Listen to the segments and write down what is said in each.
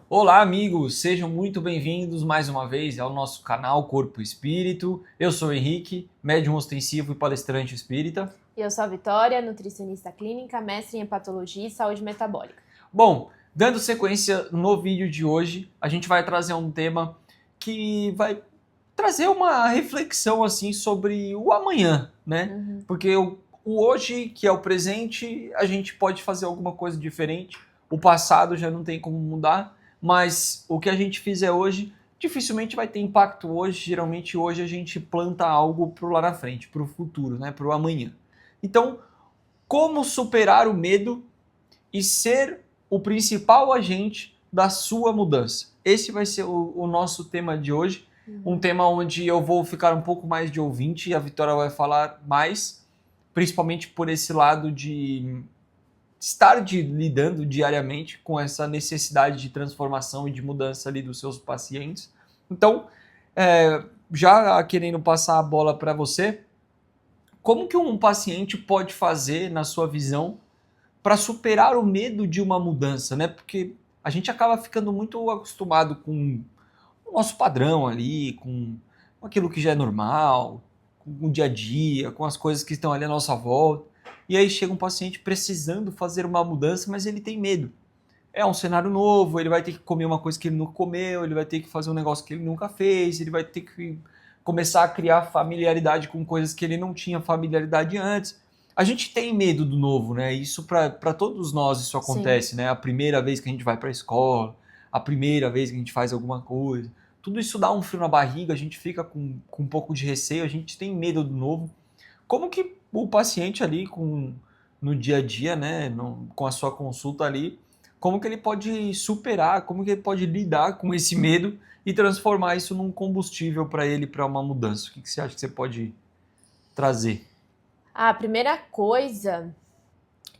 Olá, amigos! Sejam muito bem-vindos mais uma vez ao nosso canal Corpo e Espírito. Eu sou o Henrique, médium ostensivo e palestrante espírita. Eu sou a Vitória, nutricionista clínica, mestre em hepatologia e saúde metabólica. Bom, dando sequência no vídeo de hoje, a gente vai trazer um tema que vai trazer uma reflexão assim sobre o amanhã, né? Porque o hoje, que é o presente, a gente pode fazer alguma coisa diferente. O passado já não tem como mudar, mas o que a gente fizer hoje dificilmente vai ter impacto hoje. Geralmente hoje a gente planta algo para lá na frente, para o futuro, né? Para o amanhã. Então, como superar o medo e ser o principal agente da sua mudança? Esse vai ser o nosso tema de hoje. Um tema onde eu vou ficar um pouco mais de ouvinte e a Vitória vai falar mais, principalmente por esse lado de estar lidando diariamente com essa necessidade de transformação e de mudança ali dos seus pacientes. Então, já querendo passar a bola para você, como que um paciente pode fazer, na sua visão, para superar o medo de uma mudança, né? Porque a gente acaba ficando muito acostumado com o nosso padrão ali, com aquilo que já é normal, com o dia a dia, com as coisas que estão ali à nossa volta. E aí chega um paciente precisando fazer uma mudança, mas ele tem medo. É um cenário novo, ele vai ter que comer uma coisa que ele nunca comeu, ele vai ter que fazer um negócio que ele nunca fez, ele vai ter que começar a criar familiaridade com coisas que ele não tinha familiaridade antes. A gente tem medo do novo, né? Isso para todos nós isso acontece, Sim. né? A primeira vez que a gente vai para a escola, a primeira vez que a gente faz alguma coisa, tudo isso dá um frio na barriga, a gente fica com um pouco de receio, a gente tem medo do novo. Como que o paciente ali no dia a dia, né, com a sua consulta ali, como que ele pode superar, como que ele pode lidar com esse medo e transformar isso num combustível para ele, para uma mudança? O que você acha que você pode trazer? A primeira coisa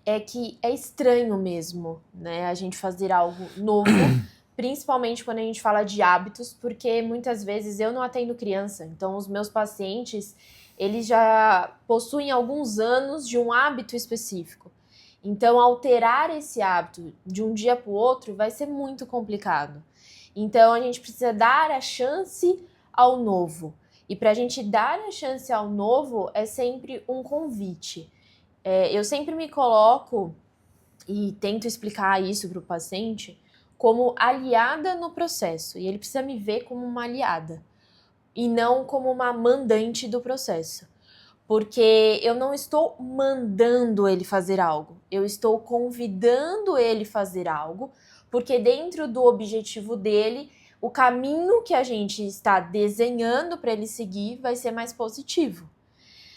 é que é estranho mesmo, né, a gente fazer algo novo, principalmente quando a gente fala de hábitos, porque muitas vezes eu não atendo criança, então os meus pacientes, eles já possuem alguns anos de um hábito específico. Então, alterar esse hábito de um dia para o outro vai ser muito complicado. Então, a gente precisa dar a chance ao novo. E para a gente dar a chance ao novo é sempre um convite. Eu sempre me coloco e tento explicar isso para o paciente como aliada no processo. E ele precisa me ver como uma aliada e não como uma mandante do processo. Porque eu não estou mandando ele fazer algo, eu estou convidando ele a fazer algo, porque dentro do objetivo dele, o caminho que a gente está desenhando para ele seguir vai ser mais positivo.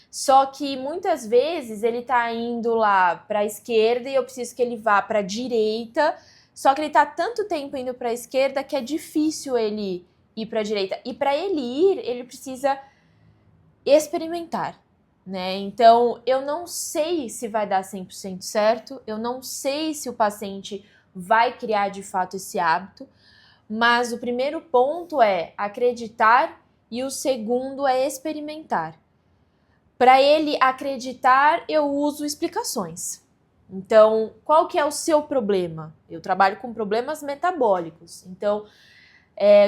Só que muitas vezes ele está indo lá para a esquerda e eu preciso que ele vá para a direita, só que ele está tanto tempo indo para a esquerda que é difícil ele ir para a direita. E para ele ir, ele precisa experimentar, né? Então, eu não sei se vai dar 100% certo, eu não sei se o paciente vai criar de fato esse hábito, mas o primeiro ponto é acreditar e o segundo é experimentar. Para ele acreditar, eu uso explicações. Então, qual que é o seu problema? Eu trabalho com problemas metabólicos. Então,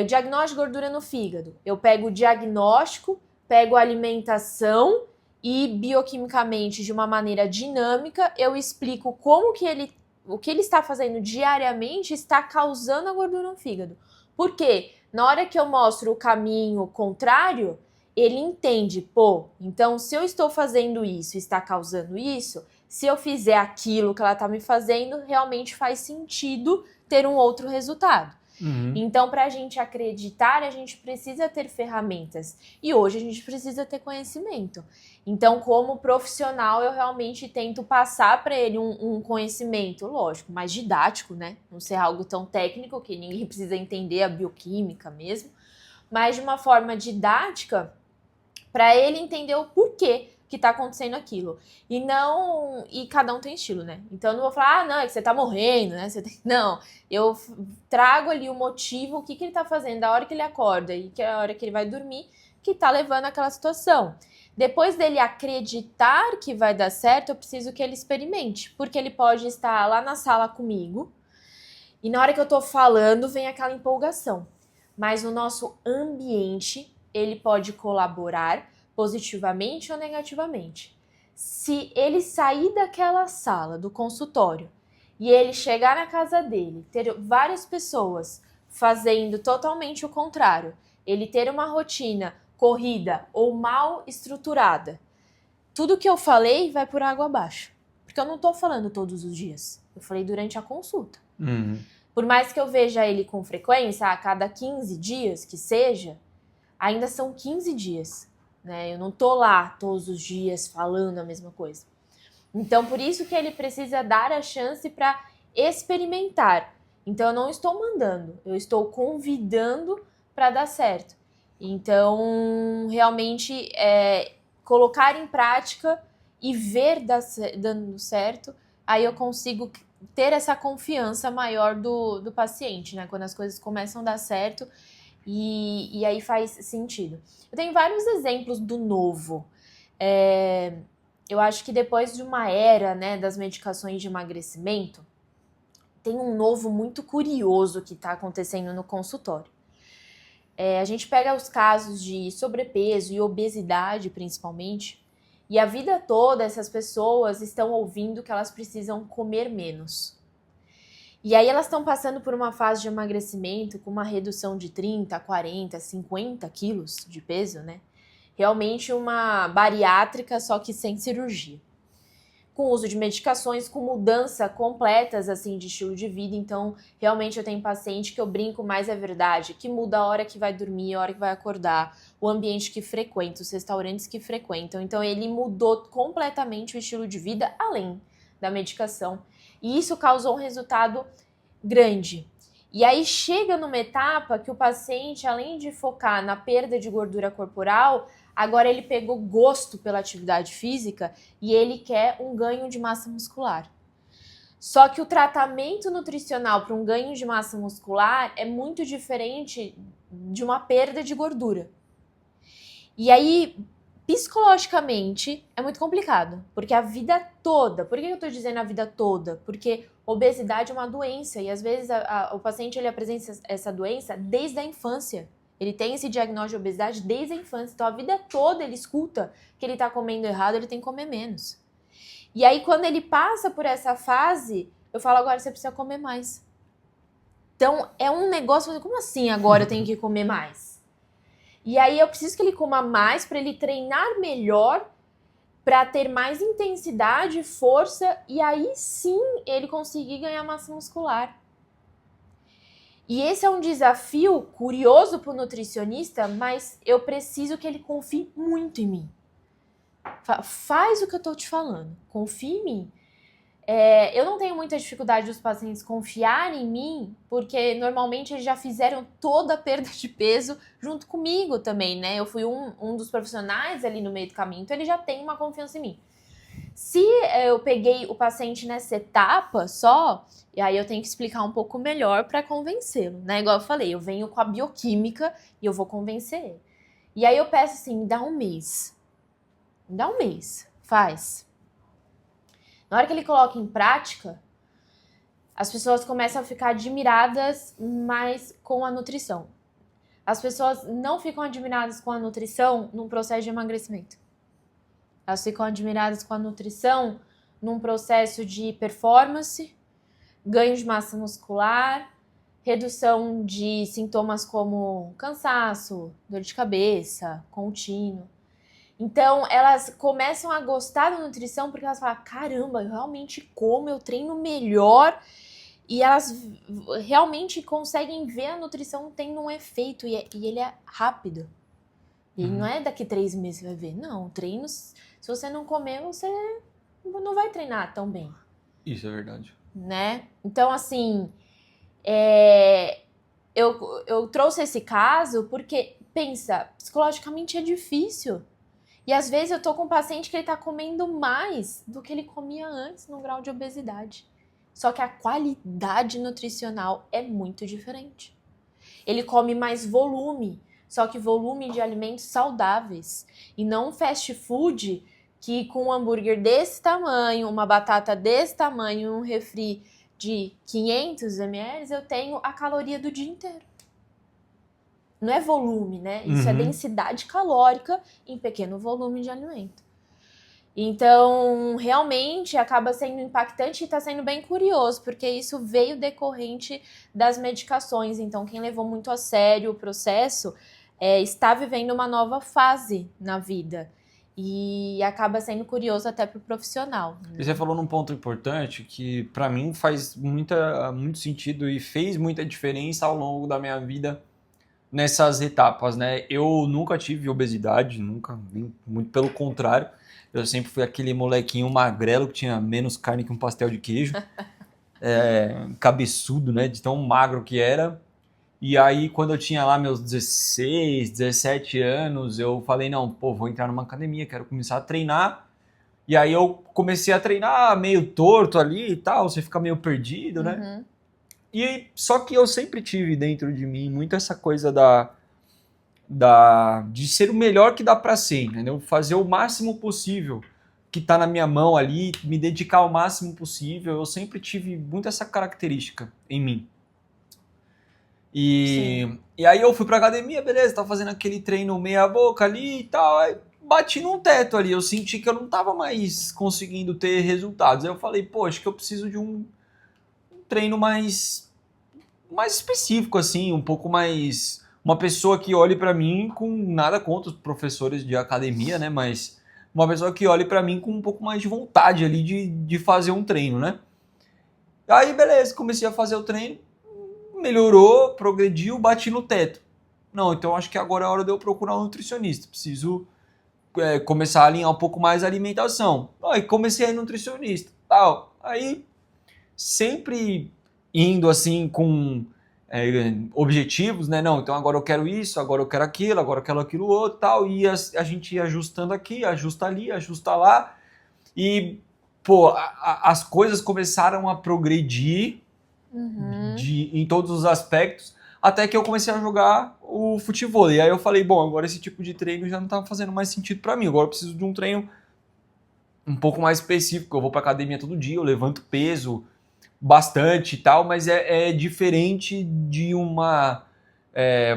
o diagnóstico de gordura no fígado. Eu pego o diagnóstico, pego a alimentação e bioquimicamente, de uma maneira dinâmica, eu explico como que o que ele está fazendo diariamente está causando a gordura no fígado. Por quê? Na hora que eu mostro o caminho contrário, ele entende, pô, então se eu estou fazendo isso, está causando isso, se eu fizer aquilo que ela está me fazendo, realmente faz sentido ter um outro resultado. Então, para a gente acreditar, a gente precisa ter ferramentas. E hoje a gente precisa ter conhecimento. Então, como profissional, eu realmente tento passar para ele um conhecimento, lógico, mais didático, né? Não ser algo tão técnico que ninguém precisa entender a bioquímica mesmo, mas de uma forma didática para ele entender o porquê que tá acontecendo aquilo. E cada um tem estilo, né? Então eu não vou falar, não, é que você tá morrendo, né? Não, eu trago ali o motivo, o que ele tá fazendo da hora que ele acorda e que a hora que ele vai dormir, que tá levando àquela situação. Depois dele acreditar que vai dar certo, eu preciso que ele experimente, porque ele pode estar lá na sala comigo E na hora que eu tô falando, vem aquela empolgação. Mas o nosso ambiente, ele pode colaborar positivamente ou negativamente. Se ele sair daquela sala, do consultório, e ele chegar na casa dele, ter várias pessoas fazendo totalmente o contrário, ele ter uma rotina corrida ou mal estruturada, tudo que eu falei vai por água abaixo. Porque eu não tô falando todos os dias. Eu falei durante a consulta. Por mais que eu veja ele com frequência, a cada 15 dias que seja, ainda são 15 dias. Né? Eu não tô lá todos os dias falando a mesma coisa. Então, por isso que ele precisa dar a chance para experimentar. Então, eu não estou mandando, eu estou convidando para dar certo. Então, realmente, colocar em prática e ver dando certo, aí eu consigo ter essa confiança maior do paciente, né? Quando as coisas começam a dar certo e aí faz sentido. Eu tenho vários exemplos do novo. Eu acho que depois de uma era, né, das medicações de emagrecimento, tem um novo muito curioso que está acontecendo no consultório. A gente pega os casos de sobrepeso e obesidade, principalmente, e a vida toda essas pessoas estão ouvindo que elas precisam comer menos. E aí elas estão passando por uma fase de emagrecimento com uma redução de 30, 40, 50 quilos de peso, né? Realmente uma bariátrica, só que sem cirurgia. Com uso de medicações, com mudança completas assim de estilo de vida. Então, realmente eu tenho paciente que eu brinco, mais é verdade, que muda a hora que vai dormir, a hora que vai acordar, o ambiente que frequenta, os restaurantes que frequentam. Então, ele mudou completamente o estilo de vida, além da medicação. E isso causou um resultado grande. E aí chega numa etapa que o paciente, além de focar na perda de gordura corporal, agora ele pegou gosto pela atividade física e ele quer um ganho de massa muscular. Só que o tratamento nutricional para um ganho de massa muscular é muito diferente de uma perda de gordura. E aí, psicologicamente, é muito complicado, porque a vida toda, por que eu estou dizendo a vida toda? Porque obesidade é uma doença e às vezes o paciente ele apresenta essa doença desde a infância. Ele tem esse diagnóstico de obesidade desde a infância, então a vida toda ele escuta que ele está comendo errado, ele tem que comer menos. E aí quando ele passa por essa fase, eu falo, agora você precisa comer mais. Então é um negócio, como assim agora eu tenho que comer mais? E aí eu preciso que ele coma mais para ele treinar melhor, para ter mais intensidade, força, e aí sim ele conseguir ganhar massa muscular. E esse é um desafio curioso para o nutricionista, mas eu preciso que ele confie muito em mim. Faz o que eu estou te falando, confie em mim. Eu não tenho muita dificuldade dos pacientes confiarem em mim, porque normalmente eles já fizeram toda a perda de peso junto comigo também, né? Eu fui um dos profissionais ali no meio do caminho, então ele já tem uma confiança em mim. Se eu peguei o paciente nessa etapa só, e aí eu tenho que explicar um pouco melhor para convencê-lo, né? Igual eu falei, eu venho com a bioquímica e eu vou convencer ele. E aí eu peço assim, me dá um mês. Me dá um mês, faz. Na hora que ele coloca em prática, as pessoas começam a ficar admiradas mais com a nutrição. As pessoas não ficam admiradas com a nutrição num processo de emagrecimento. Elas ficam admiradas com a nutrição num processo de performance, ganho de massa muscular, redução de sintomas como cansaço, dor de cabeça, contínuo. Então, elas começam a gostar da nutrição porque elas falam, caramba, eu realmente como, eu treino melhor. E elas realmente conseguem ver a nutrição tendo um efeito. E ele é rápido. Ele não é daqui 3 meses que vai ver. Não, treino, se você não comer, você não vai treinar tão bem. Isso é verdade. Né? Então, assim, eu trouxe esse caso porque, pensa, psicologicamente é difícil. E às vezes eu tô com um paciente que ele tá comendo mais do que ele comia antes no grau de obesidade. Só que a qualidade nutricional é muito diferente. Ele come mais volume, só que volume de alimentos saudáveis. E não fast food que com um hambúrguer desse tamanho, uma batata desse tamanho, um refri de 500 ml, eu tenho a caloria do dia inteiro. Não é volume, né? Isso é densidade calórica em pequeno volume de alimento. Então, realmente acaba sendo impactante e está sendo bem curioso, porque isso veio decorrente das medicações. Então, quem levou muito a sério o processo está vivendo uma nova fase na vida. E acaba sendo curioso até para o profissional. Né? E você falou num ponto importante que, para mim, faz muito sentido e fez muita diferença ao longo da minha vida nessas etapas, né? Eu nunca tive obesidade, nunca, muito pelo contrário. Eu sempre fui aquele molequinho magrelo que tinha menos carne que um pastel de queijo. Cabeçudo, né? De tão magro que era. E aí, quando eu tinha lá meus 16, 17 anos, eu falei, não, pô, vou entrar numa academia, quero começar a treinar. E aí eu comecei a treinar meio torto ali e tal, você fica meio perdido, né? E só que eu sempre tive dentro de mim muito essa coisa de ser o melhor que dá pra ser, entendeu? Fazer o máximo possível que tá na minha mão ali, me dedicar ao máximo possível. Eu sempre tive muito essa característica em mim. E aí eu fui pra academia, beleza, tava fazendo aquele treino meia boca ali e tal, aí bati num teto ali, eu senti que eu não tava mais conseguindo ter resultados. Aí eu falei, pô, acho que eu preciso de um treino mais específico, assim, um pouco mais... Uma pessoa que olhe pra mim com nada contra os professores de academia, né? Mas uma pessoa que olhe pra mim com um pouco mais de vontade ali de fazer um treino, né? Aí, beleza, comecei a fazer o treino, melhorou, progrediu, bati no teto. Não, então acho que agora é a hora de eu procurar um nutricionista. Preciso começar a alinhar um pouco mais a alimentação. Aí comecei a ir nutricionista, tal. Aí sempre indo assim com objetivos, né? Não, então agora eu quero isso, agora eu quero aquilo outro, tal. E a gente ia ajustando aqui, ajusta ali, ajusta lá. E, pô, as coisas começaram a progredir em todos os aspectos, até que eu comecei a jogar o futebol. E aí eu falei, bom, agora esse tipo de treino já não tá fazendo mais sentido para mim. Agora eu preciso de um treino um pouco mais específico. Eu vou pra academia todo dia, eu levanto peso bastante e tal, mas é diferente de uma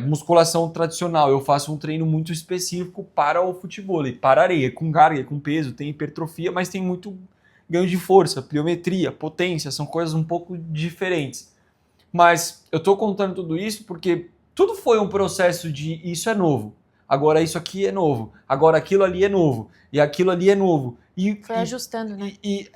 musculação tradicional. Eu faço um treino muito específico para o futebol, para areia, com carga, com peso, tem hipertrofia, mas tem muito ganho de força, pliometria, potência, são coisas um pouco diferentes. Mas eu tô contando tudo isso porque tudo foi um processo de isso é novo, agora isso aqui é novo, agora aquilo ali é novo, e aquilo ali é novo. Foi ajustando, né? E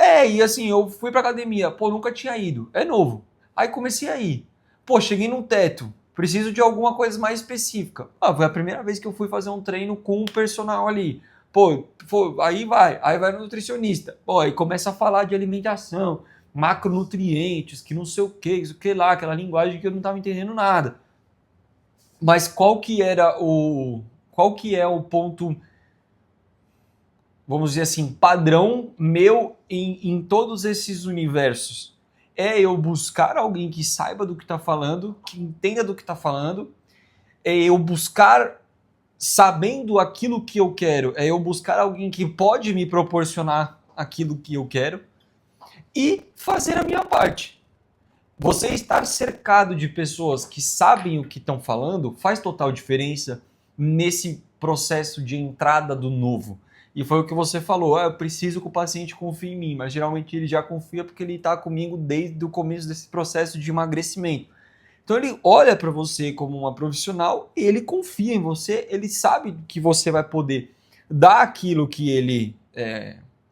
assim, eu fui pra academia, pô, nunca tinha ido, é novo. Aí comecei a ir. Pô, cheguei num teto, preciso de alguma coisa mais específica. Foi a primeira vez que eu fui fazer um treino com um personal ali. Pô, aí vai no nutricionista. Pô, aí começa a falar de alimentação, macronutrientes, que não sei o que, isso que lá, aquela linguagem que eu não tava entendendo nada. Mas qual que é o ponto, vamos dizer assim, padrão meu em todos esses universos? É eu buscar alguém que saiba do que está falando, que entenda do que está falando, é eu buscar sabendo aquilo que eu quero, é eu buscar alguém que pode me proporcionar aquilo que eu quero e fazer a minha parte. Você estar cercado de pessoas que sabem o que estão falando faz total diferença nesse processo de entrada do novo. E foi o que você falou, eu preciso que o paciente confie em mim, mas geralmente ele já confia porque ele está comigo desde o começo desse processo de emagrecimento. Então ele olha para você como uma profissional, ele confia em você, ele sabe que você vai poder dar aquilo que ele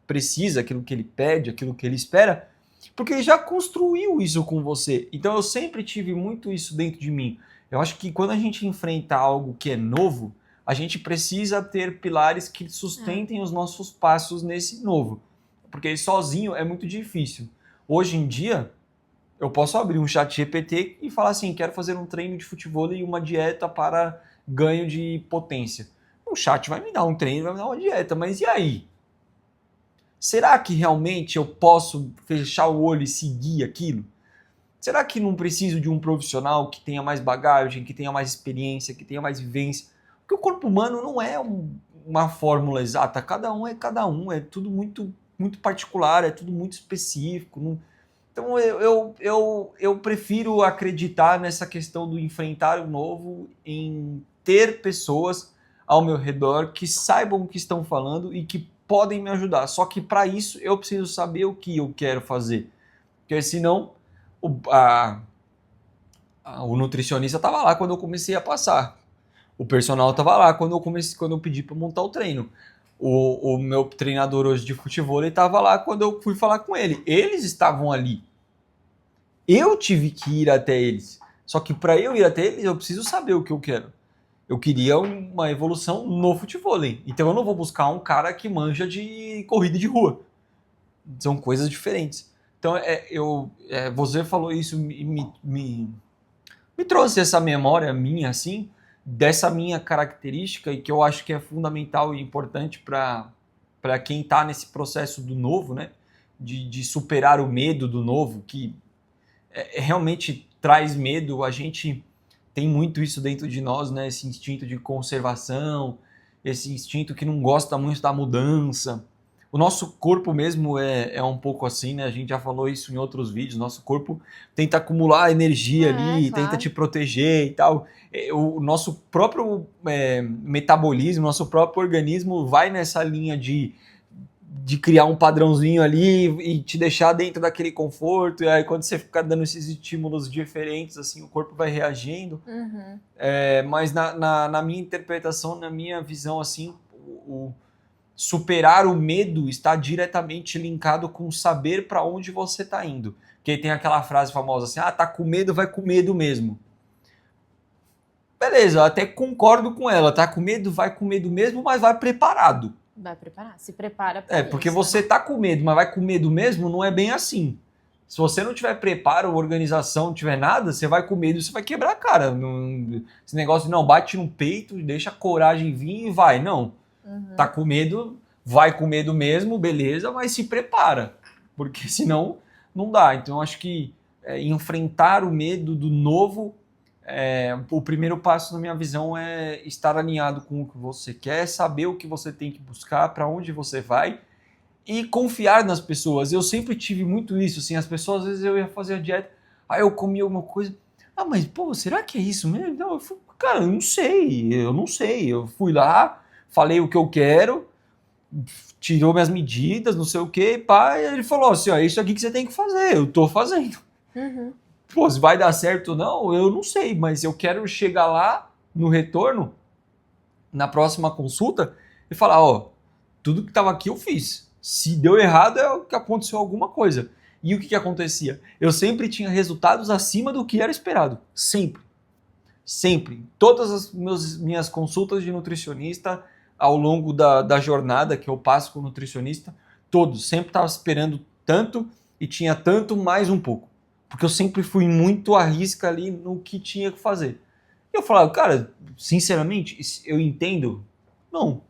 precisa, aquilo que ele pede, aquilo que ele espera, porque ele já construiu isso com você. Então eu sempre tive muito isso dentro de mim. Eu acho que quando a gente enfrenta algo que é novo, a gente precisa ter pilares que sustentem os nossos passos nesse novo. Porque sozinho é muito difícil. Hoje em dia, eu posso abrir um chat GPT e falar assim, quero fazer um treino de futebol e uma dieta para ganho de potência. O chat vai me dar um treino, vai me dar uma dieta, mas e aí? Será que realmente eu posso fechar o olho e seguir aquilo? Será que não preciso de um profissional que tenha mais bagagem, que tenha mais experiência, que tenha mais vivência? Porque o corpo humano não é uma fórmula exata, cada um, é tudo muito, muito particular, é tudo muito específico. Então eu prefiro acreditar nessa questão do enfrentar o novo, em ter pessoas ao meu redor que saibam o que estão falando e que podem me ajudar. Só que para isso eu preciso saber o que eu quero fazer. Porque senão o nutricionista estava lá quando eu comecei a passar. O personal estava lá quando eu pedi para montar o treino. O meu treinador hoje de futebol estava lá quando eu fui falar com ele. Eles estavam ali. Eu tive que ir até eles. Só que para eu ir até eles, eu preciso saber o que eu quero. Eu queria uma evolução no futebol. Então eu não vou buscar um cara que manja de corrida de rua. São coisas diferentes. Então você falou isso me trouxe essa memória minha, assim, dessa minha característica e que eu acho que é fundamental e importante para quem está nesse processo do novo, né? De superar o medo do novo, que realmente traz medo. A gente tem muito isso dentro de nós, né? Esse instinto de conservação, esse instinto que não gosta muito da mudança. O nosso corpo mesmo é um pouco assim, né? A gente já falou isso em outros vídeos. Nosso corpo tenta acumular energia ali, claro. tenta te proteger e tal. O nosso próprio metabolismo, nosso próprio organismo vai nessa linha de criar um padrãozinho ali e te deixar dentro daquele conforto. E aí quando você fica dando esses estímulos diferentes, assim, o corpo vai reagindo. Uhum. Mas na minha interpretação, na minha visão, assim, superar o medo está diretamente linkado com saber para onde você está indo. Porque tem aquela frase famosa assim, tá com medo, vai com medo mesmo. Beleza, eu até concordo com ela, tá com medo, vai com medo mesmo, mas vai preparado. Vai preparar, se prepara para isso. Porque você tá com medo, mas vai com medo mesmo, não é bem assim. Se você não tiver preparo, organização, não tiver nada, você vai com medo e você vai quebrar a cara. Esse negócio de não, bate no peito, deixa a coragem vir e vai. Não. Tá com medo, vai com medo mesmo, beleza, mas se prepara, porque senão não dá. Então eu acho que enfrentar o medo do novo, o primeiro passo na minha visão é estar alinhado com o que você quer, saber o que você tem que buscar, para onde você vai e confiar nas pessoas. Eu sempre tive muito isso, assim, as pessoas, às vezes eu ia fazer a dieta, aí eu comia alguma coisa, mas pô, será que é isso mesmo? Não, cara, eu não sei, eu fui lá, falei o que eu quero, tirou minhas medidas, não sei o que, pá, e ele falou assim, é isso aqui que você tem que fazer, eu tô fazendo. Uhum. Pô, se vai dar certo ou não, eu não sei, mas eu quero chegar lá no retorno, na próxima consulta, e falar, tudo que tava aqui eu fiz. Se deu errado é que aconteceu alguma coisa. E o que acontecia? Eu sempre tinha resultados acima do que era esperado. Sempre. Sempre. Todas as minhas consultas de nutricionista, ao longo da jornada que eu passo com o nutricionista, sempre estava esperando tanto e tinha tanto mais um pouco. Porque eu sempre fui muito à risca ali no que tinha que fazer. E eu falava, cara, sinceramente, eu entendo? Não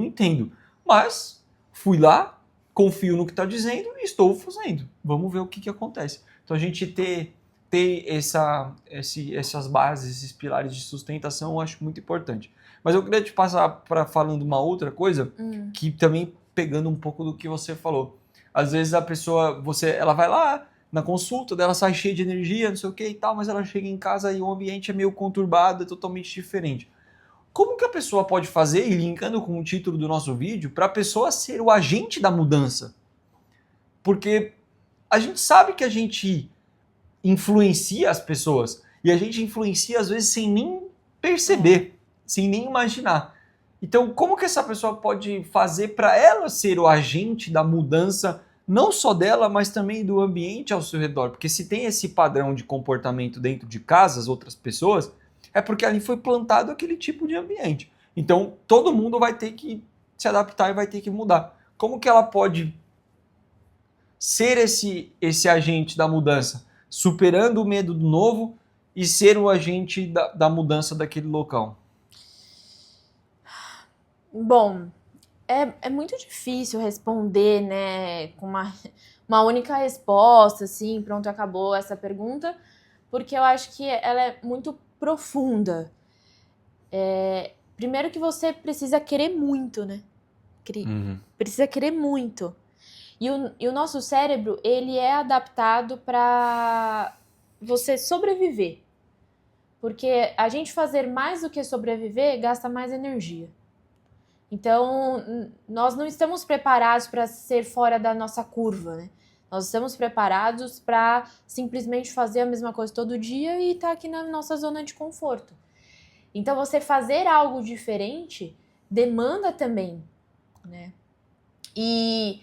entendo. Mas fui lá, confio no que está dizendo e estou fazendo. Vamos ver o que acontece. Então a gente ter essas bases, esses pilares de sustentação, eu acho muito importante. Mas eu queria te passar para falando uma outra coisa, que também pegando um pouco do que você falou. Às vezes a pessoa, ela vai lá na consulta, dela sai cheia de energia, não sei o que e tal, mas ela chega em casa e o ambiente é meio conturbado, é totalmente diferente. Como que a pessoa pode fazer, e linkando com o título do nosso vídeo, para a pessoa ser o agente da mudança? Porque a gente sabe que a gente influencia as pessoas, e a gente influencia às vezes sem nem perceber, sem nem imaginar. Então, como que essa pessoa pode fazer para ela ser o agente da mudança, não só dela, mas também do ambiente ao seu redor? Porque se tem esse padrão de comportamento dentro de casa, as outras pessoas, é porque ali foi plantado aquele tipo de ambiente. Então, todo mundo vai ter que se adaptar e vai ter que mudar. Como que ela pode ser esse agente da mudança, superando o medo do novo e ser o agente da mudança daquele local? Bom, é muito difícil responder, né, com uma única resposta, assim, pronto, acabou essa pergunta, porque eu acho que ela é muito profunda. Primeiro que você precisa querer muito, né? Precisa querer muito. E o nosso cérebro, ele é adaptado para você sobreviver. Porque a gente fazer mais do que sobreviver gasta mais energia. Então, nós não estamos preparados para ser fora da nossa curva, né? Nós estamos preparados para simplesmente fazer a mesma coisa todo dia e estar aqui na nossa zona de conforto. Então, você fazer algo diferente demanda também, né? E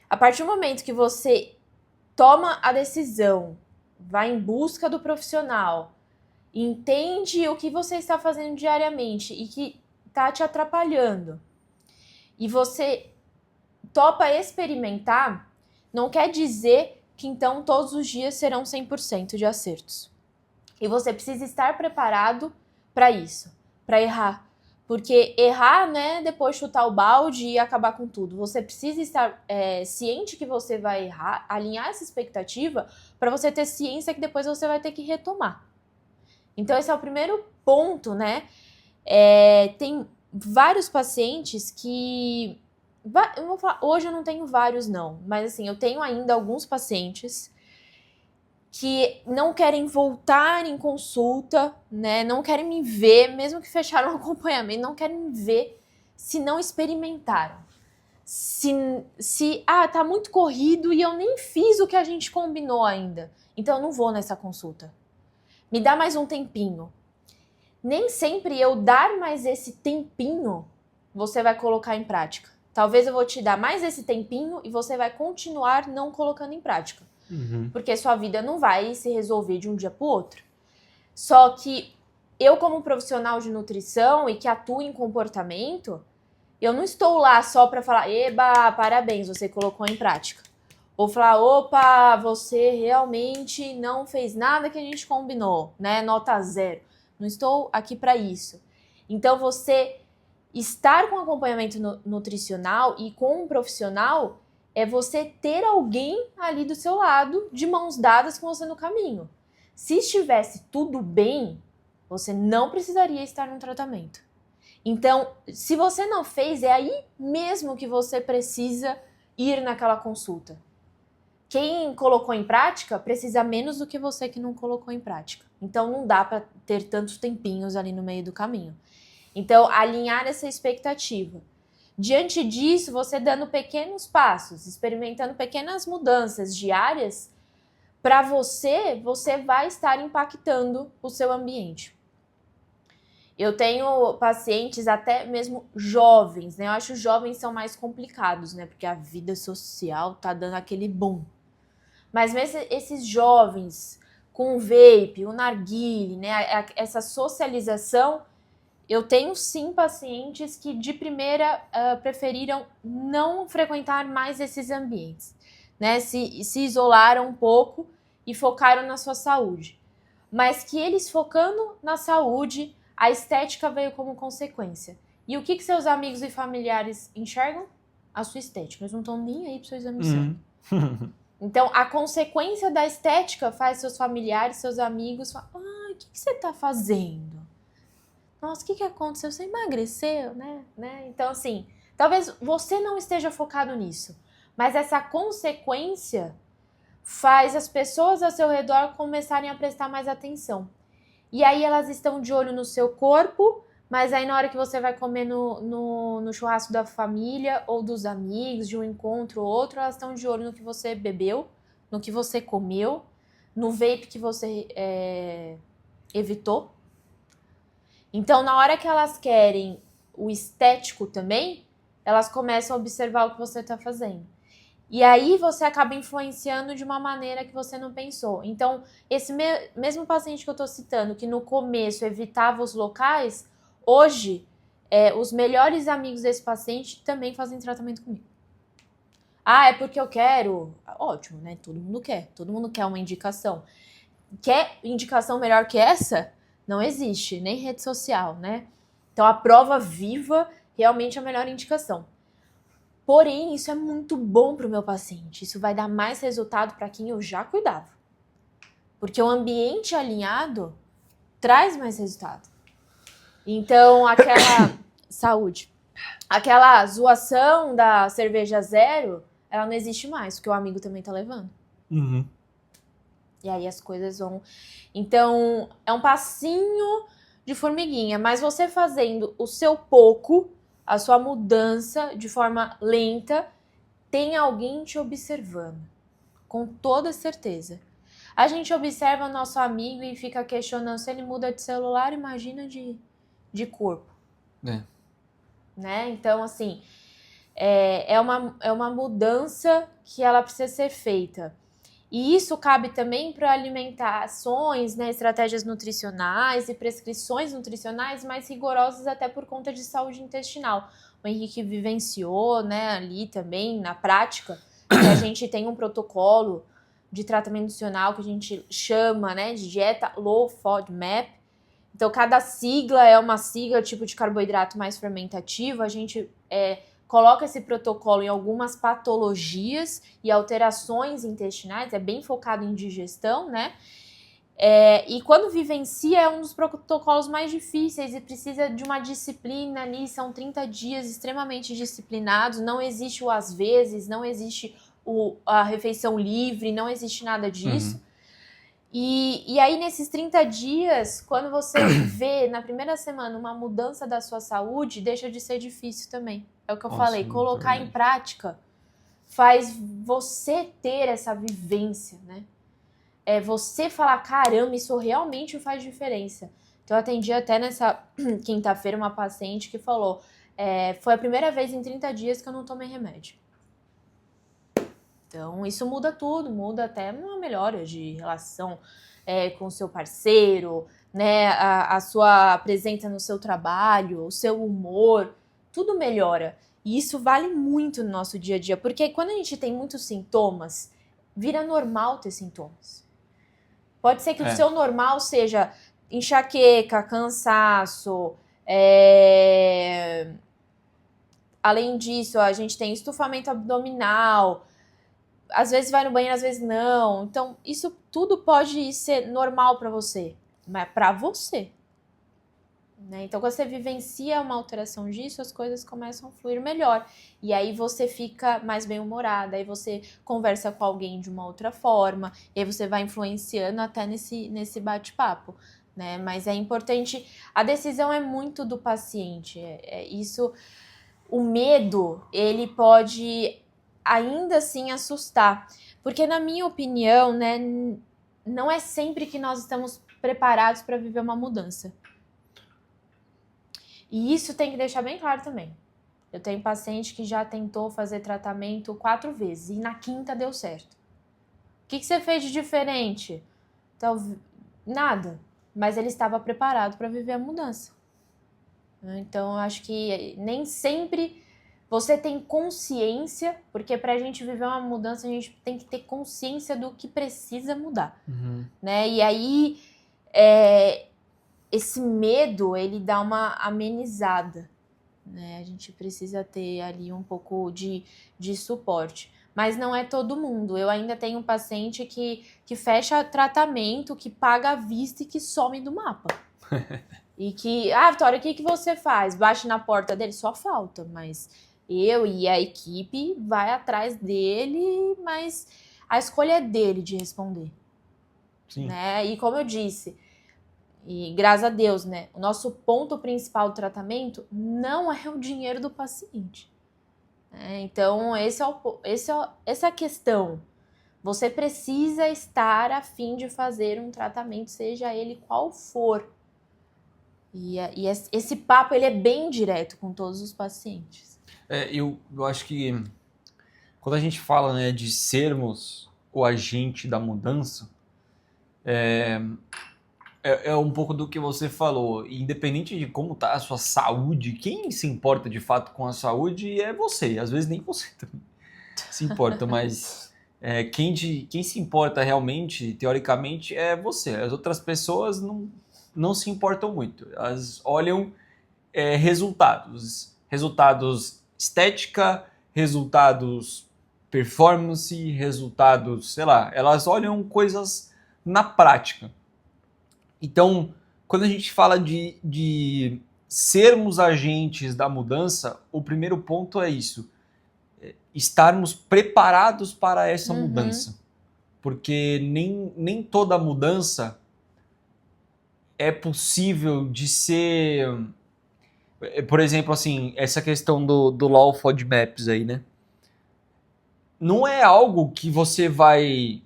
a partir do momento que você toma a decisão, vai em busca do profissional, entende o que você está fazendo diariamente e que está te atrapalhando, e você topa experimentar, não quer dizer que então todos os dias serão 100% de acertos. E você precisa estar preparado para isso, para errar. Porque errar, né, depois chutar o balde e acabar com tudo. Você precisa estar ciente que você vai errar, alinhar essa expectativa para você ter ciência que depois você vai ter que retomar. Então esse é o primeiro ponto, né? Tem vários pacientes que... Eu vou falar, hoje eu não tenho vários não, mas assim, eu tenho ainda alguns pacientes que não querem voltar em consulta, né? Não querem me ver, mesmo que fecharam o acompanhamento, não querem me ver se não experimentaram. Tá muito corrido e eu nem fiz o que a gente combinou ainda, então eu não vou nessa consulta. Me dá mais um tempinho. Nem sempre eu dar mais esse tempinho, você vai colocar em prática. Talvez eu vou te dar mais esse tempinho e você vai continuar não colocando em prática. Porque sua vida não vai se resolver de um dia para o outro. Só que eu, como profissional de nutrição e que atuo em comportamento, eu não estou lá só para falar, eba, parabéns, você colocou em prática. Ou falar, opa, você realmente não fez nada que a gente combinou, né? Nota 0. Não estou aqui para isso. Então, você estar com acompanhamento nutricional e com um profissional é você ter alguém ali do seu lado, de mãos dadas com você no caminho. Se estivesse tudo bem, você não precisaria estar no tratamento. Então, se você não fez, é aí mesmo que você precisa ir naquela consulta. Quem colocou em prática precisa menos do que você que não colocou em prática. Então, não dá para ter tantos tempinhos ali no meio do caminho. Então, alinhar essa expectativa. Diante disso, você dando pequenos passos, experimentando pequenas mudanças diárias, para você vai estar impactando o seu ambiente. Eu tenho pacientes até mesmo jovens, né? Eu acho que os jovens são mais complicados, né? Porque a vida social tá dando aquele boom. Mas mesmo esses jovens com o vape, o narguilé, né? Essa socialização, eu tenho sim pacientes que de primeira preferiram não frequentar mais esses ambientes, né? Se isolaram um pouco e focaram na sua saúde. Mas que eles focando na saúde, a estética veio como consequência. E o que seus amigos e familiares enxergam? A sua estética. Eles não estão nem aí para o seu exame de sangue. Então, a consequência da estética faz seus familiares, seus amigos falar, o que você está fazendo? Nossa, o que aconteceu? Você emagreceu, né? Então, assim, talvez você não esteja focado nisso, mas essa consequência faz as pessoas ao seu redor começarem a prestar mais atenção. E aí elas estão de olho no seu corpo, mas aí na hora que você vai comer no churrasco da família ou dos amigos, de um encontro ou outro, elas estão de olho no que você bebeu, no que você comeu, no vape que você evitou. Então, na hora que elas querem o estético também, elas começam a observar o que você está fazendo. E aí você acaba influenciando de uma maneira que você não pensou. Então, esse mesmo paciente que eu estou citando, que no começo evitava os locais, hoje, os melhores amigos desse paciente também fazem tratamento comigo. É porque eu quero. Ótimo, né? Todo mundo quer uma indicação. Quer indicação melhor que essa? Não existe, nem rede social, né? Então, a prova viva realmente é a melhor indicação. Porém, isso é muito bom para o meu paciente. Isso vai dar mais resultado para quem eu já cuidava. Porque o ambiente alinhado traz mais resultado. Então, aquela saúde, aquela zoação da cerveja zero, ela não existe mais, porque o amigo também tá levando. Uhum. E aí as coisas vão... Então, é um passinho de formiguinha, mas você fazendo o seu pouco, a sua mudança de forma lenta, tem alguém te observando, com toda certeza. A gente observa o nosso amigo e fica questionando se ele muda de celular, imagina de corpo. Né? Então, assim, é uma mudança que ela precisa ser feita. E isso cabe também para alimentações, né, estratégias nutricionais e prescrições nutricionais mais rigorosas até por conta de saúde intestinal. O Henrique vivenciou, né, ali também na prática, que a gente tem um protocolo de tratamento nutricional que a gente chama, né, de dieta Low FODMAP. Então, cada sigla é uma sigla, tipo de carboidrato mais fermentativo. A gente coloca esse protocolo em algumas patologias e alterações intestinais, é bem focado em digestão, né? E quando vivencia é um dos protocolos mais difíceis e precisa de uma disciplina ali, são 30 dias extremamente disciplinados, não existe o às vezes, não existe a refeição livre, não existe nada disso. Uhum. E aí, nesses 30 dias, quando você vê na primeira semana uma mudança da sua saúde, deixa de ser difícil também. É o que eu falei, colocar em prática faz você ter essa vivência, né? É você falar, caramba, isso realmente faz diferença. Então, eu atendi até nessa quinta-feira uma paciente que falou, foi a primeira vez em 30 dias que eu não tomei remédio. Então, isso muda tudo, muda até uma melhora de relação com o seu parceiro, né, a sua presença no seu trabalho, o seu humor, tudo melhora. E isso vale muito no nosso dia a dia, porque quando a gente tem muitos sintomas, vira normal ter sintomas. Pode ser que o seu normal seja enxaqueca, cansaço, além disso, a gente tem estufamento abdominal, às vezes vai no banheiro, às vezes não. Então, isso tudo pode ser normal para você, mas para você. Né? Então, quando você vivencia uma alteração disso, as coisas começam a fluir melhor. E aí você fica mais bem-humorada, aí você conversa com alguém de uma outra forma, e aí você vai influenciando até nesse bate-papo. Né? Mas é importante, a decisão é muito do paciente. Isso, o medo, ele pode ainda assim assustar. Porque, na minha opinião, né, não é sempre que nós estamos preparados para viver uma mudança. E isso tem que deixar bem claro também. Eu tenho paciente que já tentou fazer tratamento 4 vezes e na quinta deu certo. O que você fez de diferente? Então, nada. Mas ele estava preparado para viver a mudança. Então, eu acho que nem sempre você tem consciência, porque pra gente viver uma mudança, a gente tem que ter consciência do que precisa mudar. Uhum. Né? E aí, esse medo, ele dá uma amenizada. Né? A gente precisa ter ali um pouco de suporte. Mas não é todo mundo. Eu ainda tenho um paciente que fecha tratamento, que paga à vista e que some do mapa. E que, Vitória, o que você faz? Bate na porta dele? Só falta, mas eu e a equipe vai atrás dele, mas a escolha é dele de responder. Sim. Né? E como eu disse, e graças a Deus, né, o nosso ponto principal do tratamento não é o dinheiro do paciente. Então, essa é a questão. Você precisa estar a fim de fazer um tratamento, seja ele qual for. E esse papo, ele é bem direto com todos os pacientes. Eu acho que quando a gente fala, né, de sermos o agente da mudança, é um pouco do que você falou. Independente de como está a sua saúde, quem se importa de fato com a saúde é você. Às vezes nem você também se importa, mas quem se importa realmente, teoricamente, é você. As outras pessoas não se importam muito. Elas olham resultados. Resultados estética, resultados performance, resultados, sei lá. Elas olham coisas na prática. Então, quando a gente fala de sermos agentes da mudança, o primeiro ponto é isso. estarmos preparados para essa mudança. Porque nem toda mudança é possível de ser... Por exemplo, assim, essa questão do Law of FODMAPs aí, né? Não é algo que você vai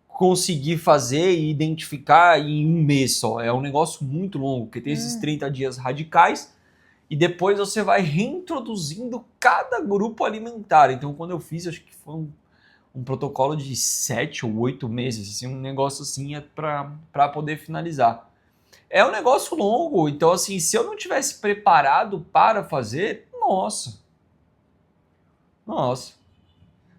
conseguir fazer e identificar em um mês só. É um negócio muito longo, porque tem esses 30 dias radicais e depois você vai reintroduzindo cada grupo alimentar. Então, quando eu fiz, acho que foi um protocolo de 7 ou 8 meses, assim, um negócio assim para poder finalizar. É um negócio longo, então assim, se eu não tivesse preparado para fazer, nossa,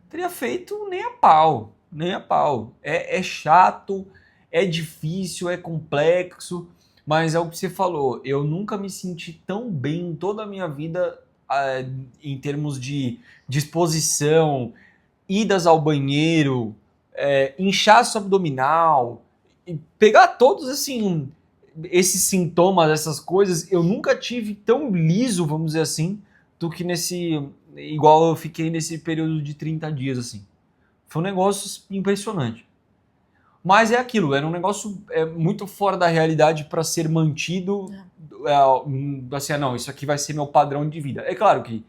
teria feito nem a pau, nem a pau. É chato, é difícil, é complexo, mas é o que você falou, eu nunca me senti tão bem em toda a minha vida em termos de disposição, idas ao banheiro, inchaço abdominal, pegar todos assim, esses sintomas, essas coisas, eu nunca tive tão liso, vamos dizer assim, do que igual eu fiquei nesse período de 30 dias, assim. Foi um negócio impressionante. Mas é aquilo, era um negócio muito fora da realidade para ser mantido, assim, não, isso aqui vai ser meu padrão de vida. É claro que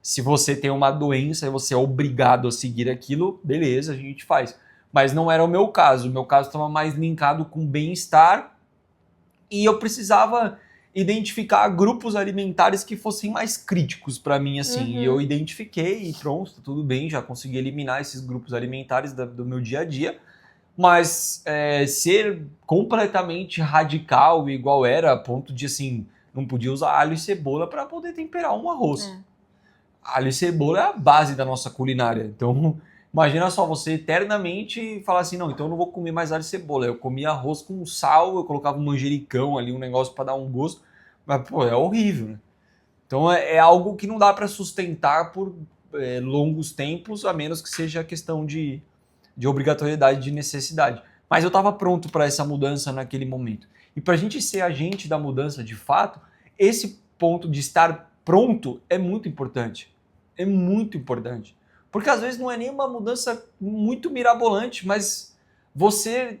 se você tem uma doença e você é obrigado a seguir aquilo, beleza, a gente faz. Mas não era o meu caso. O meu caso estava mais linkado com bem-estar e eu precisava identificar grupos alimentares que fossem mais críticos para mim, assim. E eu identifiquei e pronto, tudo bem, já consegui eliminar esses grupos alimentares do meu dia a dia. Mas ser completamente radical, igual era, a ponto de, assim, não podia usar alho e cebola para poder temperar um arroz. Alho e cebola é a base da nossa culinária. Então, imagina só você eternamente falar assim, não, então eu não vou comer mais alho e cebola. Eu comia arroz com sal, eu colocava um manjericão ali, um negócio para dar um gosto. Mas, pô, é horrível, né? Então, é algo que não dá para sustentar por longos tempos, a menos que seja questão de obrigatoriedade, de necessidade. Mas eu estava pronto para essa mudança naquele momento. E para a gente ser agente da mudança de fato, esse ponto de estar pronto é muito importante. É muito importante. Porque às vezes não é nem uma mudança muito mirabolante, mas você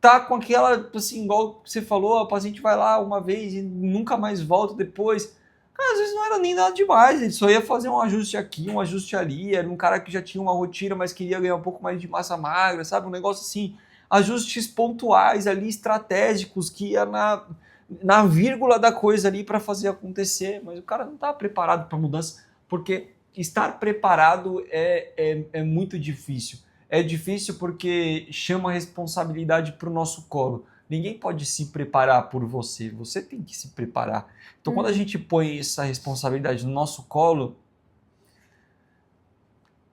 tá com aquela, assim, igual você falou, o paciente vai lá uma vez e nunca mais volta depois. Cara, às vezes não era nem nada demais, ele só ia fazer um ajuste aqui, um ajuste ali, era um cara que já tinha uma rotina, mas queria ganhar um pouco mais de massa magra, sabe? Um negócio assim, ajustes pontuais ali, estratégicos, que ia na vírgula da coisa ali para fazer acontecer, mas o cara não estava preparado para mudança, porque estar preparado é muito difícil. É difícil porque chama a responsabilidade para o nosso colo. Ninguém pode se preparar por você, você tem que se preparar. Então, quando a gente põe essa responsabilidade no nosso colo,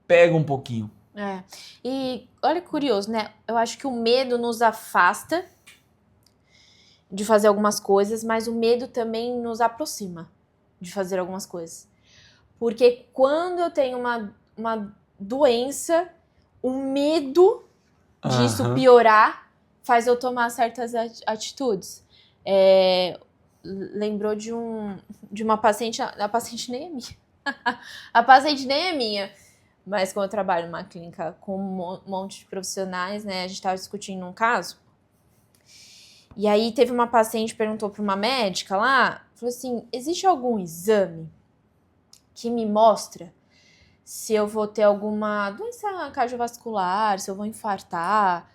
pega um pouquinho. E olha que curioso, né? Eu acho que o medo nos afasta de fazer algumas coisas, mas o medo também nos aproxima de fazer algumas coisas. Porque quando eu tenho uma doença, o medo disso piorar faz eu tomar certas atitudes. Lembrou de uma paciente, a paciente nem é minha. A paciente nem é minha, mas como eu trabalho numa clínica com um monte de profissionais, né, a gente estava discutindo um caso, e aí teve uma paciente que perguntou para uma médica lá, falou assim, existe algum exame que me mostra se eu vou ter alguma doença cardiovascular, se eu vou infartar,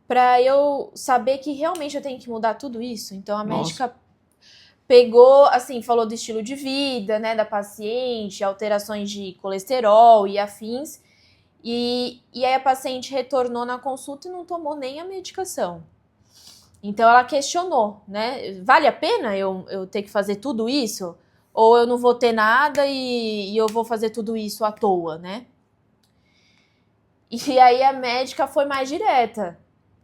para eu saber que realmente eu tenho que mudar tudo isso? Então a médica pegou, assim, falou do estilo de vida, né, da paciente, alterações de colesterol e afins, e aí a paciente retornou na consulta e não tomou nem a medicação. Então ela questionou, né, vale a pena eu ter que fazer tudo isso? Ou eu não vou ter nada e eu vou fazer tudo isso à toa, né? E aí a médica foi mais direta.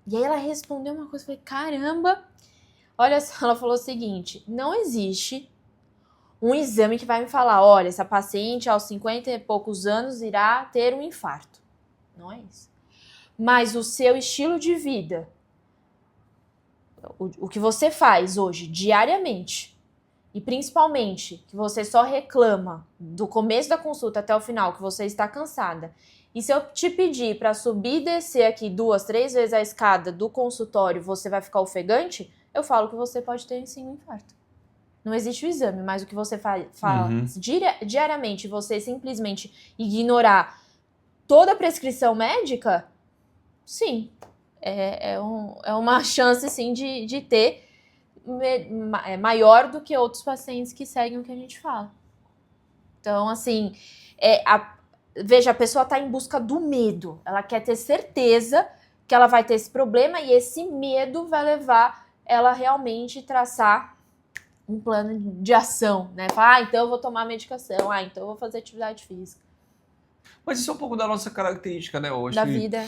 E aí ela respondeu uma coisa, eu falei, caramba, olha só, ela falou o seguinte, não existe um exame que vai me falar, olha, essa paciente aos 50 e poucos anos irá ter um infarto. Não é isso. Mas o seu estilo de vida, o que você faz hoje, diariamente, e principalmente que você só reclama do começo da consulta até o final, que você está cansada, e se eu te pedir para subir e descer aqui 2, 3 vezes a escada do consultório, você vai ficar ofegante, eu falo que você pode ter sim um infarto. Não existe o exame, mas o que você fala diariamente, você simplesmente ignorar toda a prescrição médica, sim, é uma chance sim de ter maior do que outros pacientes que seguem o que a gente fala. Então, assim, veja, a pessoa está em busca do medo. Ela quer ter certeza que ela vai ter esse problema e esse medo vai levar ela realmente traçar um plano de ação, né? Falar, então eu vou tomar medicação, então eu vou fazer atividade física. Mas isso é um pouco da nossa característica, né? Da vida.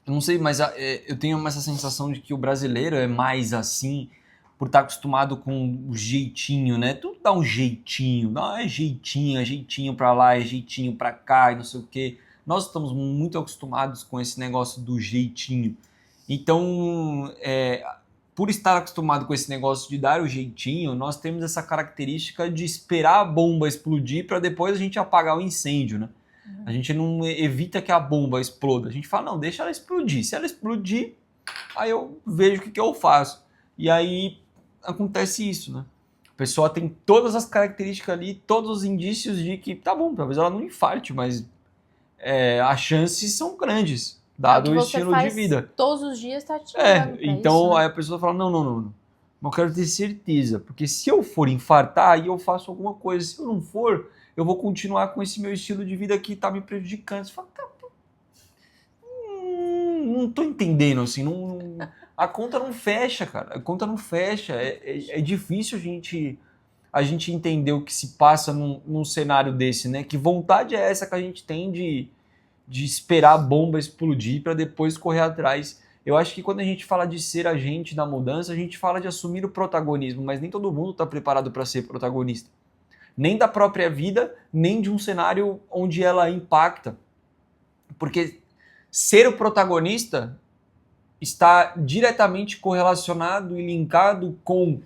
Eu não sei, mas eu tenho essa sensação de que o brasileiro é mais assim, por estar acostumado com o jeitinho, né? Tudo dá um jeitinho, não é jeitinho pra lá, é jeitinho pra cá e não sei o quê. Nós estamos muito acostumados com esse negócio do jeitinho. Então, por estar acostumado com esse negócio de dar o jeitinho, nós temos essa característica de esperar a bomba explodir para depois a gente apagar o incêndio, né? A gente não evita que a bomba exploda. A gente fala, não, deixa ela explodir. Se ela explodir, aí eu vejo o que eu faço. E aí acontece isso, né? A pessoa tem todas as características ali, todos os indícios de que, tá bom, talvez ela não infarte, mas as chances são grandes. Dado o estilo de vida. Todos os dias tá te então isso, né? aí a pessoa fala, não. Eu quero ter certeza, porque se eu for infartar, aí eu faço alguma coisa. Se eu não for, eu vou continuar com esse meu estilo de vida que tá me prejudicando. Você fala, não tô entendendo, assim, a conta não fecha, cara. A conta não fecha. É difícil a gente entender o que se passa num cenário desse, né? Que vontade é essa que a gente tem de esperar a bomba explodir para depois correr atrás. Eu acho que quando a gente fala de ser agente da mudança, a gente fala de assumir o protagonismo, mas nem todo mundo está preparado para ser protagonista. Nem da própria vida, nem de um cenário onde ela impacta. Porque ser o protagonista está diretamente correlacionado e linkado com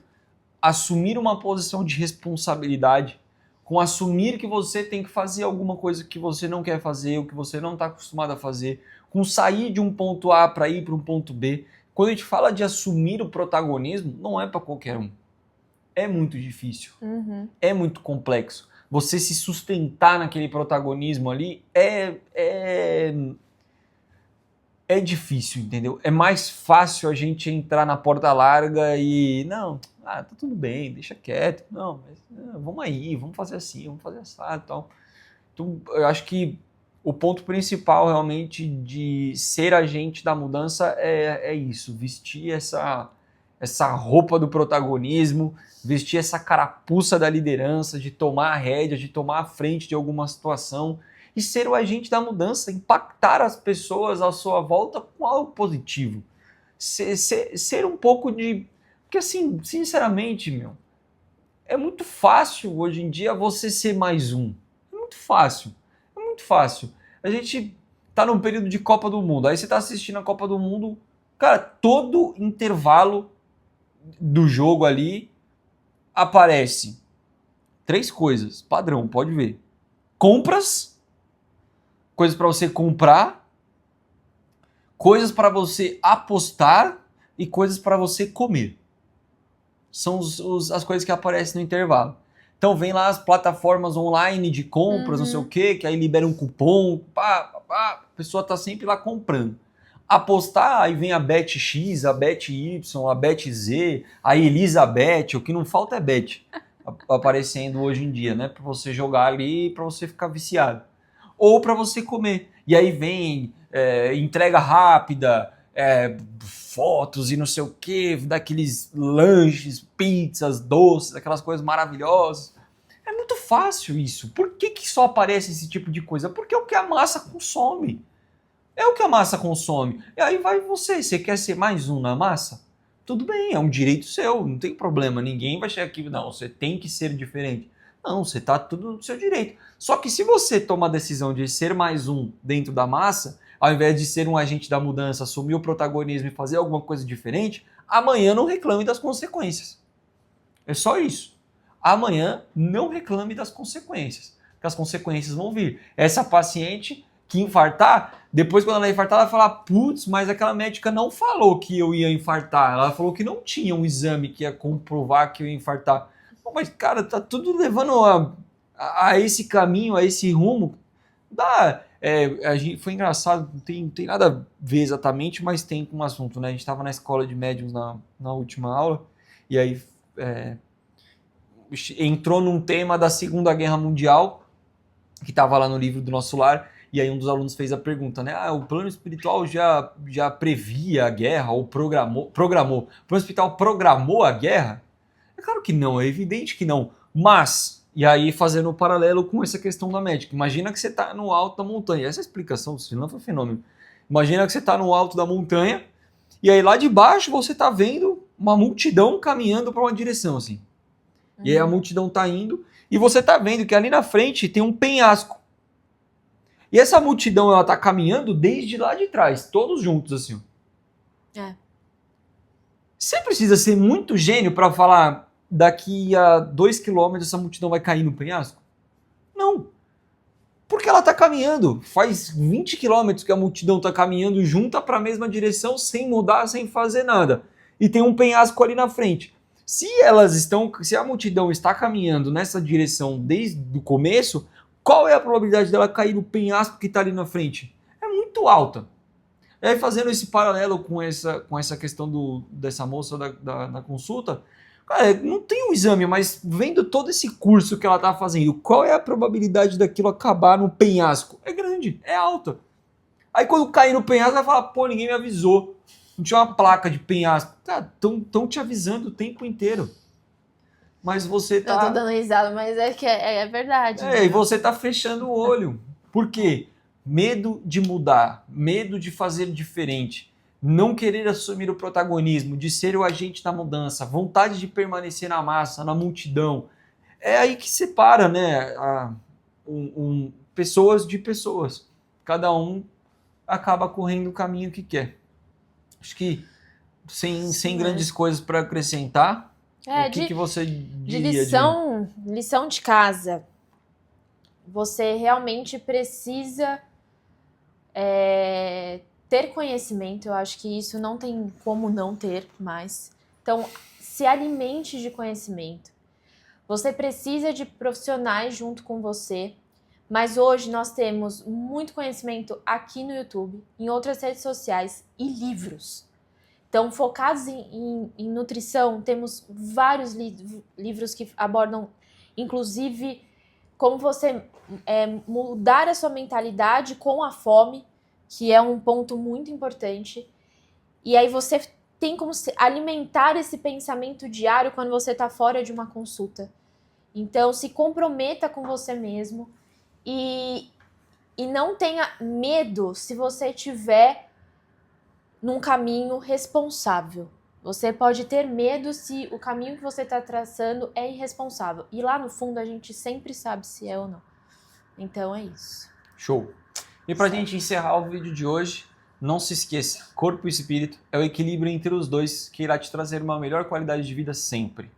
assumir uma posição de responsabilidade, com assumir que você tem que fazer alguma coisa que você não quer fazer, ou que você não está acostumado a fazer, com sair de um ponto A para ir para um ponto B. Quando a gente fala de assumir o protagonismo, não é para qualquer um. É muito difícil. É muito complexo. Você se sustentar naquele protagonismo ali é difícil, entendeu? É mais fácil a gente entrar na porta larga e... Não, tá tudo bem, deixa quieto. Não, mas vamos aí, vamos fazer assim, vamos fazer assado e tal. Então, eu acho que o ponto principal realmente de ser agente da mudança é isso, vestir essa roupa do protagonismo, vestir essa carapuça da liderança, de tomar a rédea, de tomar a frente de alguma situação e ser o agente da mudança, impactar as pessoas à sua volta com algo positivo. Ser um pouco de... Porque assim, sinceramente, é muito fácil hoje em dia você ser mais um. É muito fácil. A gente tá num período de Copa do Mundo, aí você tá assistindo a Copa do Mundo, cara, todo intervalo do jogo ali aparece 3 coisas, padrão, pode ver. Compras, coisas para você comprar, coisas para você apostar e coisas para você comer. São as coisas que aparecem no intervalo. Então vem lá as plataformas online de compras, não sei o quê, que aí libera um cupom, a pessoa tá sempre lá comprando. Apostar, aí vem a Bet X, a Bet Y, a Bet Z, a Elizabeth, o que não falta é Bet aparecendo hoje em dia, né? Para você jogar ali, para você ficar viciado. Ou para você comer. E aí vem entrega rápida, fotos e não sei o que, daqueles lanches, pizzas, doces, aquelas coisas maravilhosas. É muito fácil isso. Por que só aparece esse tipo de coisa? Porque é o que a massa consome. É o que a massa consome. E aí vai você quer ser mais um na massa? Tudo bem, é um direito seu, não tem problema. Ninguém vai chegar aqui, não, você tem que ser diferente. Não, você tá tudo no seu direito. Só que se você toma a decisão de ser mais um dentro da massa, ao invés de ser um agente da mudança, assumir o protagonismo e fazer alguma coisa diferente, amanhã não reclame das consequências. É só isso. amanhã não reclame das consequências, porque as consequências vão vir. Essa paciente que infartar, depois quando ela infartar, ela vai falar, putz, mas aquela médica não falou que eu ia infartar, ela falou que não tinha um exame que ia comprovar que eu ia infartar. Pô, mas, cara, tá tudo levando a esse caminho, a esse rumo. Foi engraçado, não tem nada a ver exatamente, mas tem com um assunto, né? A gente estava na escola de médiuns na última aula, e aí entrou num tema da Segunda Guerra Mundial, que estava lá no livro do Nosso Lar, e aí um dos alunos fez a pergunta, né? O plano espiritual já previa a guerra, ou programou. O plano espiritual programou a guerra? É claro que não, é evidente que não, mas... E aí, fazendo um paralelo com essa questão da médica. Imagina que você está no alto da montanha. Essa explicação do Silan foi um fenômeno. Imagina que você está no alto da montanha e aí lá de baixo você está vendo uma multidão caminhando para uma direção, assim. E aí a multidão está indo e você está vendo que ali na frente tem um penhasco. E essa multidão, ela está caminhando desde lá de trás, todos juntos, assim. Você precisa ser muito gênio para falar... daqui a 2 quilômetros essa multidão vai cair no penhasco? Não. Porque ela está caminhando. Faz 20 quilômetros que a multidão está caminhando junta para a mesma direção, sem mudar, sem fazer nada. E tem um penhasco ali na frente. Se a multidão está caminhando nessa direção desde o começo, qual é a probabilidade dela cair no penhasco que está ali na frente? É muito alta. E aí, fazendo esse paralelo com essa questão dessa moça da consulta, cara, não tem um exame, mas vendo todo esse curso que ela tá fazendo, qual é a probabilidade daquilo acabar no penhasco? É grande, é alta. Aí quando cair no penhasco, vai falar, pô, ninguém me avisou. Não tinha uma placa de penhasco. Tá, tão te avisando o tempo inteiro. Mas você tá... Eu tô dando risada, mas é que é verdade. E você tá fechando o olho. Por quê? Medo de mudar, medo de fazer diferente. Não querer assumir o protagonismo, de ser o agente da mudança, vontade de permanecer na massa, na multidão. É aí que separa, né, pessoas de pessoas. Cada um acaba correndo o caminho que quer. Acho que sem grandes coisas para acrescentar, o que você diria? Lição de casa. Você realmente precisa... ter conhecimento, eu acho que isso não tem como não ter mais. Então, se alimente de conhecimento. Você precisa de profissionais junto com você, mas hoje nós temos muito conhecimento aqui no YouTube, em outras redes sociais e livros. Então, focados em nutrição, temos vários livros que abordam, inclusive, como você mudar a sua mentalidade com a fome, que é um ponto muito importante. E aí você tem como alimentar esse pensamento diário quando você está fora de uma consulta. Então, se comprometa com você mesmo e não tenha medo se você estiver num caminho responsável. Você pode ter medo se o caminho que você está traçando é irresponsável. E lá no fundo a gente sempre sabe se é ou não. Então é isso. Show. E pra gente encerrar o vídeo de hoje, não se esqueça, corpo e espírito é o equilíbrio entre os dois que irá te trazer uma melhor qualidade de vida sempre.